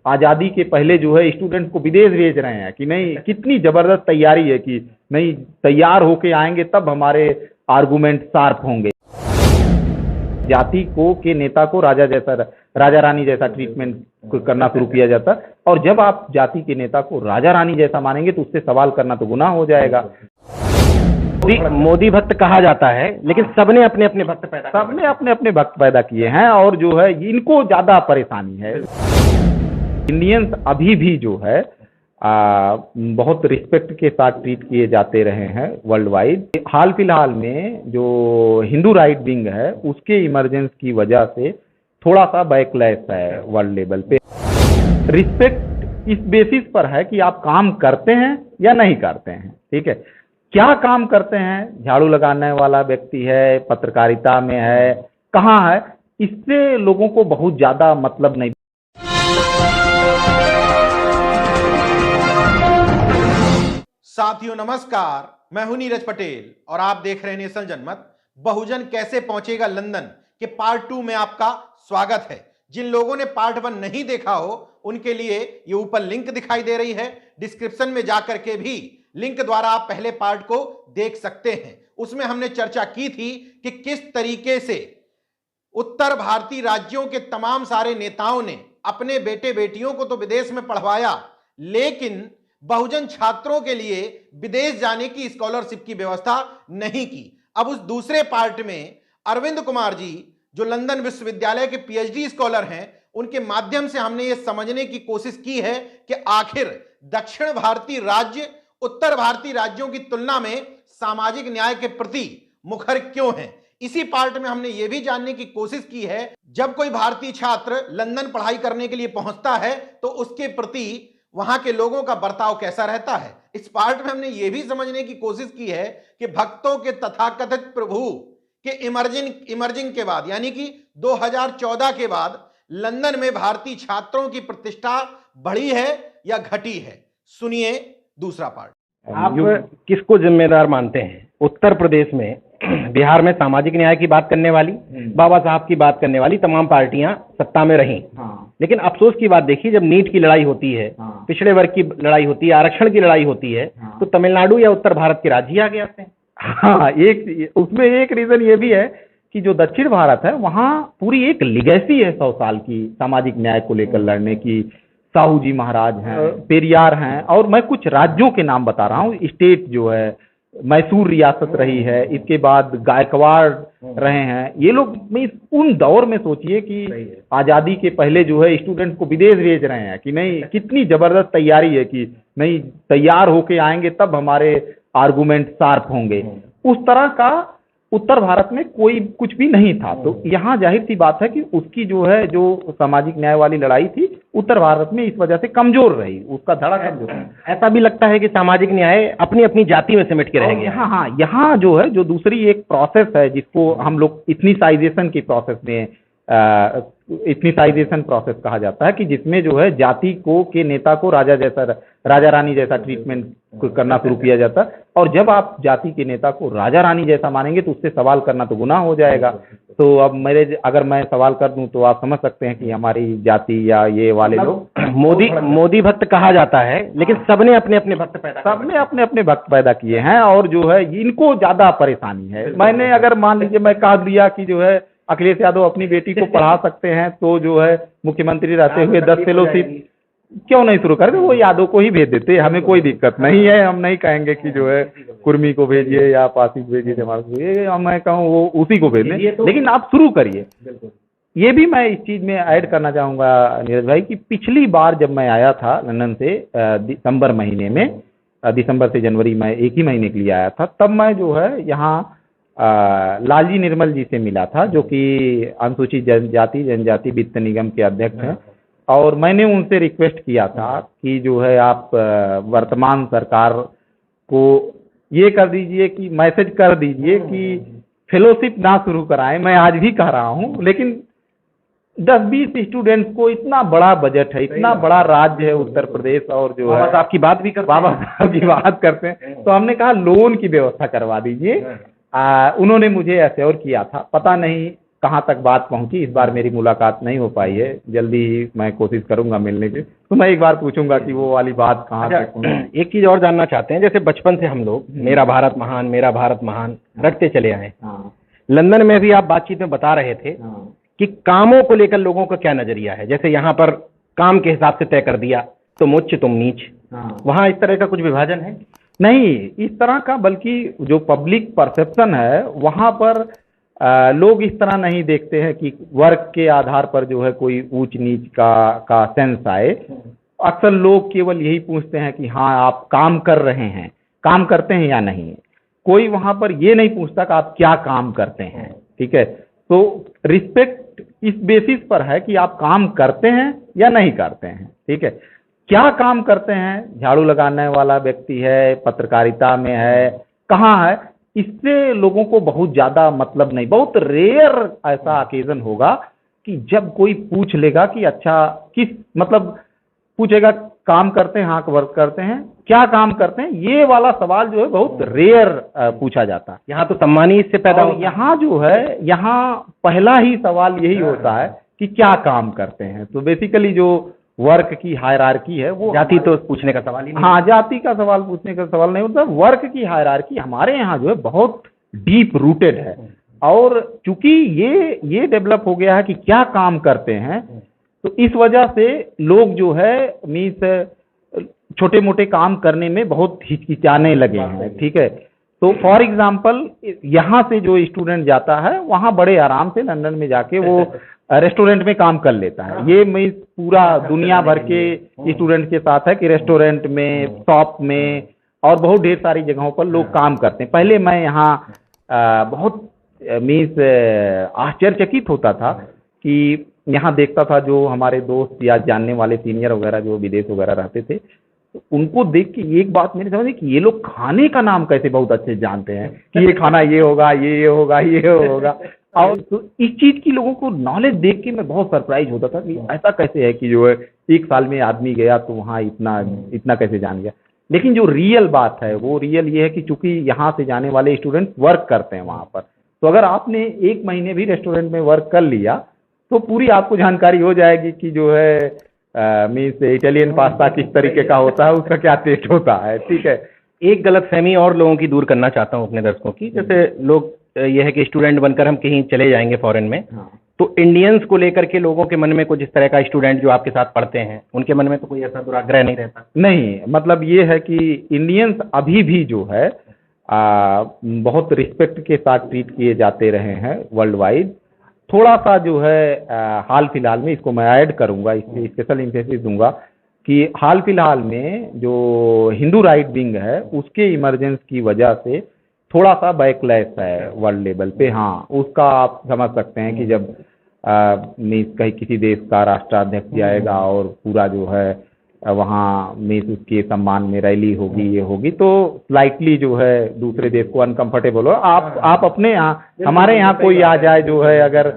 आज़ादी के पहले जो है स्टूडेंट को विदेश भेज रहे हैं कि नहीं, कितनी जबरदस्त तैयारी है कि नहीं, तैयार होके आएंगे तब हमारे आर्गुमेंट शार्प होंगे। जाति को के नेता को राजा रानी जैसा ट्रीटमेंट करना शुरू किया जाता, और जब आप जाति के नेता को राजा रानी जैसा मानेंगे तो उससे सवाल करना तो गुनाह हो जाएगा। मोदी भक्त कहा जाता है, लेकिन सबने अपने अपने भक्त पैदा किए हैं, और जो है इनको ज्यादा परेशानी है। इंडियंस अभी भी जो है बहुत रिस्पेक्ट के साथ ट्रीट किए जाते रहे हैं वर्ल्ड वाइड। हाल फिलहाल में जो हिंदू राइट विंग है उसके इमरजेंस की वजह से थोड़ा सा बैकलैश है वर्ल्ड लेवल पे। रिस्पेक्ट इस बेसिस पर है कि आप काम करते हैं या नहीं करते हैं, ठीक है। क्या काम करते हैं, झाड़ू लगाने वाला व्यक्ति है, पत्रकारिता में है, कहाँ है, इससे लोगों को बहुत ज्यादा मतलब नहीं। साथियों नमस्कार, मैं हूं नीरज पटेल और आप देख रहे हैं नेशनल जनमत। बहुजन कैसे पहुंचेगा लंदन के पार्ट 2 में आपका स्वागत है। जिन लोगों ने पार्ट 1 नहीं देखा हो उनके लिए ये ऊपर लिंक दिखाई दे रही है, डिस्क्रिप्शन में जाकर के भी लिंक द्वारा आप पहले पार्ट को देख सकते हैं। उसमें हमने चर्चा की थी कि किस तरीके से उत्तर भारतीय राज्यों के तमाम सारे नेताओं ने अपने बेटे बेटियों को तो विदेश में पढ़वाया, लेकिन बहुजन छात्रों के लिए विदेश जाने की स्कॉलरशिप की व्यवस्था नहीं की। अब उस दूसरे पार्ट में अरविंद कुमार जी जो लंदन विश्वविद्यालय के पीएचडी स्कॉलर हैं, उनके माध्यम से हमने ये समझने की कोशिश की है कि आखिर दक्षिण भारतीय राज्य उत्तर भारतीय राज्यों की तुलना में सामाजिक न्याय के प्रति मुखर क्यों हैं। इसी पार्ट में हमने ये भी जानने की कोशिश की है, जब कोई भारतीय छात्र लंदन पढ़ाई करने के लिए पहुंचता है तो उसके प्रति वहां के लोगों का बर्ताव कैसा रहता है। इस पार्ट में हमने ये भी समझने की कोशिश की है कि भक्तों के तथाकथित प्रभु के इमर्जिंग के बाद, यानी कि 2014 के बाद लंदन में भारतीय छात्रों की प्रतिष्ठा बढ़ी है या घटी है। सुनिए दूसरा पार्ट। आप किसको जिम्मेदार मानते हैं? उत्तर प्रदेश में, बिहार में सामाजिक न्याय की बात करने वाली, बाबा साहब की बात करने वाली तमाम पार्टियां सत्ता में रहीं। लेकिन अफसोस की बात देखिए, जब नीट की लड़ाई होती है, पिछड़े वर्ग की लड़ाई होती है, आरक्षण की लड़ाई होती है, तो तमिलनाडु या उत्तर भारत के राज्य आगे आते हैं। हाँ, उसमें एक रीजन ये भी है कि जो दक्षिण भारत है वहाँ पूरी एक लिगेसी है 100 साल की सामाजिक न्याय को लेकर लड़ने की। साहू जी महाराज हैं, पेरियार हैं, और मैं कुछ राज्यों के नाम बता रहा हूँ। स्टेट जो है मैसूर रियासत रही है, इसके बाद गायकवाड़ रहे हैं। ये लोग उन दौर में सोचिए कि आज़ादी के पहले जो है स्टूडेंट को विदेश भेज रहे हैं कि नहीं, कितनी जबरदस्त तैयारी है कि नहीं, तैयार होके आएंगे तब हमारे आर्गुमेंट शार्प होंगे। उस तरह का उत्तर भारत में कोई कुछ भी नहीं था। तो यहाँ जाहिर सी बात है कि उसकी जो सामाजिक न्याय वाली लड़ाई थी उत्तर भारत में इस वजह से कमजोर रही, उसका धड़ा कमजोर। ऐसा भी लगता है कि सामाजिक न्याय अपनी अपनी जाति में सिमट के रह गया। हाँ, यहाँ जो है जो दूसरी एक प्रोसेस है जिसको हम लोग इथनिसाइजेशन की प्रोसेस में इथनिसाइजेशन प्रोसेस कहा जाता है, कि जिसमें जो है जाति को के नेता को राजा रानी जैसा ट्रीटमेंट करना शुरू किया जाता, और जब आप जाति के नेता को राजा रानी जैसा मानेंगे तो उससे सवाल करना तो गुनाह हो जाएगा। तो अब अगर मैं सवाल कर दूं तो आप समझ सकते हैं कि हमारी जाति या ये वाले लोग मोदी भक्त कहा जाता है, लेकिन सबने अपने अपने भक्त पैदा किए हैं, और जो है इनको ज्यादा परेशानी है। मैंने अगर मान लीजिए मैं कह दिया कि जो है अखिलेश यादव अपनी बेटी को पढ़ा सकते हैं, तो जो है मुख्यमंत्री रहते हुए 10 फेलोशिप क्यों नहीं शुरू कर दे, वो यादव को ही भेज देते, हमें कोई दिक्कत नहीं है। हम नहीं कहेंगे कि जो है कुर्मी को भेजिए या पासी को भेजिए, मैं कहूँ वो उसी को भेज दें, लेकिन आप शुरू करिए। ये भी मैं इस चीज में ऐड करना चाहूंगा नीरज भाई कि पिछली बार जब मैं आया था लंदन से दिसंबर महीने में, दिसंबर से जनवरी में एक ही महीने के लिए आया था, तब मैं जो है यहाँ लालजी निर्मल जी से मिला था, जो कि अनुसूचित जनजाति वित्त निगम के अध्यक्ष हैं। और मैंने उनसे रिक्वेस्ट किया था कि जो है आप वर्तमान सरकार को ये कर दीजिए कि मैसेज कर दीजिए कि फेलोशिप ना शुरू कराएं। मैं आज भी कह रहा हूं, लेकिन 10-20 स्टूडेंट्स को, इतना बड़ा बजट है, इतना बड़ा राज्य है उत्तर प्रदेश, और जो है आपकी बात भी बाबा साहब की बात करते हैं, तो हमने कहा लोन की व्यवस्था करवा दीजिए। उन्होंने मुझे एश्योर किया था, पता नहीं कहाँ तक बात पहुंची, इस बार मेरी मुलाकात नहीं हो पाई है, जल्दी ही मैं कोशिश करूंगा मिलने की, तो मैं एक बार पूछूंगा कि वो वाली बात कहाँ तक पहुंची। एक चीज और जानना चाहते हैं, जैसे बचपन से हम लोग मेरा भारत महान रटते चले आए, लंदन में भी आप बातचीत में बता रहे थे कि कामों को लेकर लोगों का क्या नजरिया है, जैसे यहाँ पर काम के हिसाब से तय कर दिया, तुम उच्च तुम नीच, वहां इस तरह का कुछ विभाजन है? नहीं इस तरह का, बल्कि जो पब्लिक परसेप्शन है वहां पर लोग इस तरह नहीं देखते हैं कि वर्ग के आधार पर जो है कोई ऊंच नीच का सेंस आए। अक्सर लोग केवल यही पूछते हैं कि हाँ आप काम कर रहे हैं, काम करते हैं या नहीं, कोई वहां पर ये नहीं पूछता कि आप क्या काम करते हैं। ठीक है, तो रिस्पेक्ट इस बेसिस पर है कि आप काम करते हैं या नहीं करते हैं। ठीक है, क्या काम करते हैं, झाड़ू लगाने वाला व्यक्ति है, पत्रकारिता में है, कहाँ है, इससे लोगों को बहुत ज्यादा मतलब नहीं। बहुत रेयर ऐसा ओकेजन होगा कि जब कोई पूछ लेगा कि अच्छा किस मतलब पूछेगा काम करते हैं, हाँ वर्क करते हैं, क्या काम करते हैं, ये वाला सवाल जो है बहुत रेयर पूछा जाता है। यहाँ तो सम्मान ही इससे पैदा होता है। यहाँ जो है, यहाँ पहला ही सवाल यही होता है कि क्या काम करते हैं। तो बेसिकली जो वर्क की हायरार्की है वो, जाति तो पूछने का सवाल ही नहीं। हाँ जाति का सवाल पूछने का सवाल नहीं होता, वर्क की हायरार्की हमारे यहाँ जो है बहुत डीप रूटेड है। और चूंकि ये डेवलप हो गया है कि क्या काम करते हैं, तो इस वजह से लोग जो है मीन्स छोटे मोटे काम करने में बहुत हिचकिचाने लगे हैं। ठीक है, तो फॉर एग्जाम्पल यहाँ से जो स्टूडेंट जाता है वहाँ बड़े आराम से लंदन में जाके वो रेस्टोरेंट में काम कर लेता है। ये मैं पूरा दुनिया भर के स्टूडेंट के साथ है कि रेस्टोरेंट में, शॉप में और बहुत ढेर सारी जगहों पर लोग काम करते हैं। पहले मैं यहाँ बहुत मीन्स आश्चर्यचकित होता था कि यहाँ देखता था जो हमारे दोस्त या जानने वाले सीनियर वगैरह जो विदेश वगैरह रहते थे, तो उनको देख के एक बात मेरे समझ में कि ये लोग खाने का नाम कैसे बहुत अच्छे जानते हैं कि ये खाना ये होगा, ये होगा, ये होगा। और तो इस चीज की लोगों को नॉलेज देख के मैं बहुत सरप्राइज होता था कि ऐसा कैसे है कि जो है एक साल में आदमी गया तो वहाँ इतना कैसे जान गया। लेकिन जो रियल बात है वो रियल ये है कि चूंकि यहाँ से जाने वाले स्टूडेंट वर्क करते हैं वहाँ पर, तो अगर आपने 1 महीने भी रेस्टोरेंट में वर्क कर लिया तो पूरी आपको जानकारी हो जाएगी कि जो है मीन्स इटालियन पास्ता किस तरीके का होता है, उसका क्या टेस्ट होता है। ठीक है, एक गलतफहमी और लोगों की दूर करना चाहता हूँ अपने दर्शकों की, जैसे लोग ये है कि स्टूडेंट बनकर हम कहीं चले जाएंगे फॉरेन में, तो इंडियंस को लेकर के लोगों के मन में कुछ इस तरह का, स्टूडेंट जो आपके साथ पढ़ते हैं उनके मन में तो कोई ऐसा दुराग्रह नहीं रहता? नहीं, मतलब ये है कि इंडियंस अभी भी जो है बहुत रिस्पेक्ट के साथ ट्रीट किए जाते रहे हैं वर्ल्ड वाइड। थोड़ा सा जो है हाल फिलहाल में, इसको मैं ऐड करूंगा, इसमें स्पेशल इम्फेसिस दूंगा कि हाल फिलहाल में जो हिंदू राइट विंग है उसके इमरजेंस की वजह से थोड़ा सा बैकलैश है वर्ल्ड लेवल पे। हाँ, उसका आप समझ सकते हैं कि जब कहीं किसी देश का राष्ट्राध्यक्ष जाएगा और पूरा जो है वहाँ मीन्स उसके सम्मान में रैली होगी, ये होगी, तो स्लाइटली जो है दूसरे देश को अनकंफर्टेबल हो। आप अपने यहाँ, हमारे यहाँ कोई आ जाए जो है, अगर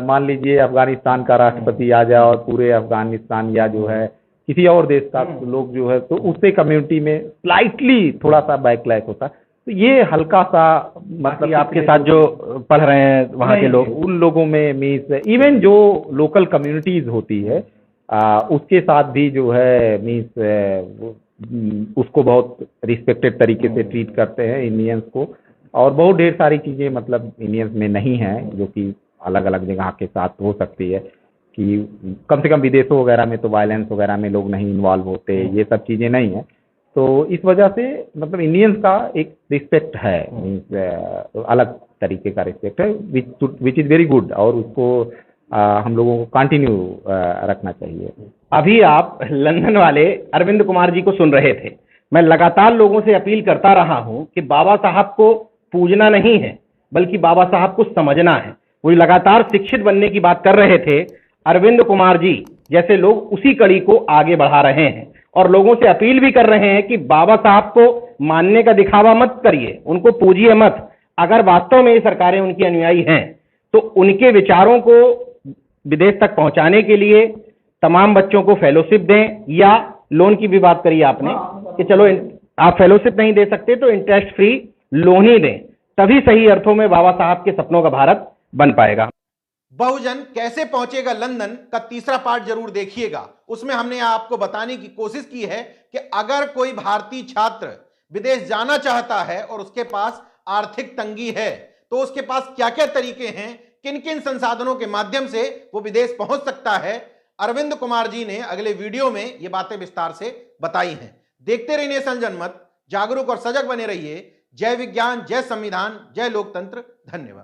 मान लीजिए अफगानिस्तान का राष्ट्रपति आ जाए और पूरे अफगानिस्तान या जो है किसी और देश का लोग जो है, तो उससे कम्युनिटी में स्लाइटली थोड़ा सा बैकलैश होता है। तो ये हल्का सा मतलब आपके साथ जो पढ़ रहे हैं वहाँ के लोग, उन लोगों में मीन्स इवन जो लोकल कम्युनिटीज होती है उसके साथ भी जो है मीन्स उसको बहुत रिस्पेक्टेड तरीके से ट्रीट करते हैं इंडियंस को। और बहुत ढेर सारी चीज़ें मतलब इंडियंस में नहीं है जो कि अलग अलग जगह के साथ हो सकती है, कि कम से कम विदेशों वगैरह में तो वायलेंस वगैरह में लोग नहीं इन्वॉल्व होते, ये सब चीज़ें नहीं है। तो इस वजह से मतलब इंडियंस का एक रिस्पेक्ट है, मीन्स अलग तरीके का रिस्पेक्ट है विच इज़ वेरी गुड, और उसको हम लोगों को कंटिन्यू रखना चाहिए। अभी आप लंदन वाले अरविंद कुमार जी को सुन रहे थे। मैं लगातार लोगों से अपील करता रहा हूं कि बाबा साहब को पूजना नहीं है बल्कि बाबा साहब को समझना है। वो लगातार शिक्षित बनने की बात कर रहे थे। अरविंद कुमार जी जैसे लोग उसी कड़ी को आगे बढ़ा रहे हैं और लोगों से अपील भी कर रहे हैं कि बाबा साहब को मानने का दिखावा मत करिए, उनको पूजिए मत। अगर वास्तव में ये सरकारें उनकी अनुयायी हैं तो उनके विचारों को विदेश तक पहुंचाने के लिए तमाम बच्चों को फेलोशिप दें, या लोन की भी बात करी आपने कि चलो आप फेलोशिप नहीं दे सकते तो इंटरेस्ट फ्री लोन ही दें, तभी सही अर्थों में बाबा साहब के सपनों का भारत बन पाएगा। बहुजन कैसे पहुंचेगा लंदन का तीसरा पार्ट जरूर देखिएगा। उसमें हमने आपको बताने की कोशिश की है कि अगर कोई भारतीय छात्र विदेश जाना चाहता है और उसके पास आर्थिक तंगी है तो उसके पास क्या क्या तरीके हैं, किन किन संसाधनों के माध्यम से वो विदेश पहुंच सकता है। अरविंद कुमार जी ने अगले वीडियो में ये बातें विस्तार से बताई हैं। देखते रहिए संजनमत, जागरूक और सजग बने रहिए। जय विज्ञान, जय संविधान, जय लोकतंत्र। धन्यवाद।